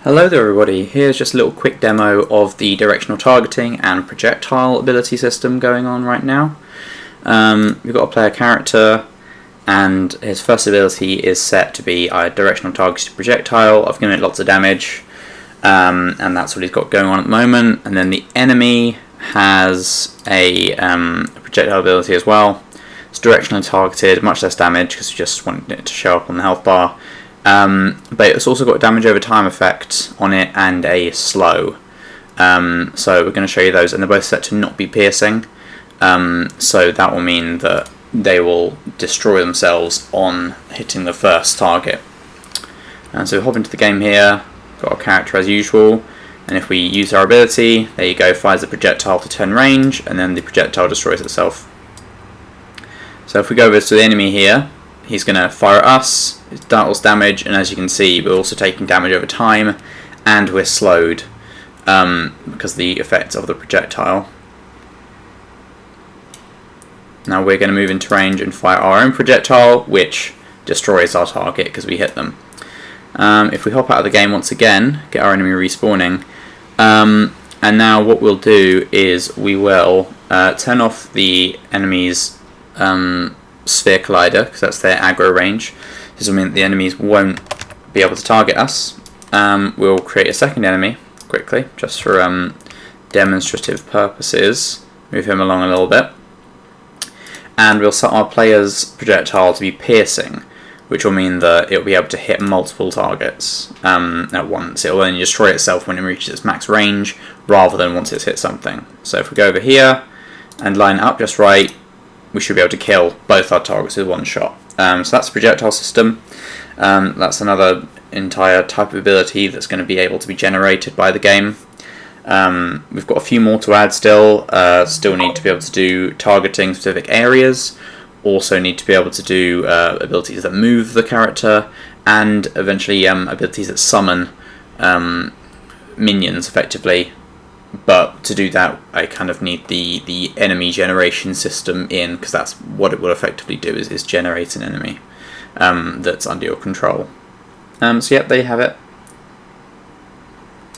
Hello there everybody, here's just a little quick demo of the directional targeting and projectile ability system going on right now. We've got a player character and his first ability is set to be a directional targeted projectile. I've given it lots of damage and that's what he's got going on at the moment. And then the enemy has a projectile ability as well. It's directionally targeted, much less damage because we just want it to show up on the health bar. But it's also got a damage over time effect on it and a slow. So we're going to show you those, and they're both set to not be piercing. So that will mean that they will destroy themselves on hitting the first target. And so we hop into the game here, got our character as usual, and if we use our ability, there you go, fires the projectile to 10 range, and then the projectile destroys itself. So if we go over to the enemy here, he's going to fire at us, it deals damage, and as you can see we're also taking damage over time and we're slowed because of the effects of the projectile. Now we're going to move into range and fire our own projectile, which destroys our target because we hit them. If we hop out of the game once again, get our enemy respawning, and now what we'll do is we will turn off the enemy's sphere collider, because that's their aggro range. This will mean that the enemies won't be able to target us. We'll create a second enemy quickly, just for demonstrative purposes. Move him along a little bit. And we'll set our player's projectile to be piercing, which will mean that it will be able to hit multiple targets at once. It will only destroy itself when it reaches its max range, rather than once it's hit something. So if we go over here and line it up just right, we should be able to kill both our targets with one shot. So that's the projectile system. That's another entire type of ability that's going to be able to be generated by the game. We've got a few more to add still. Still need to be able to do targeting specific areas. Also need to be able to do abilities that move the character, and eventually abilities that summon minions effectively. But to do that, I kind of need the enemy generation system in, because that's what it will effectively do, is generate an enemy that's under your control. So yeah, there you have it.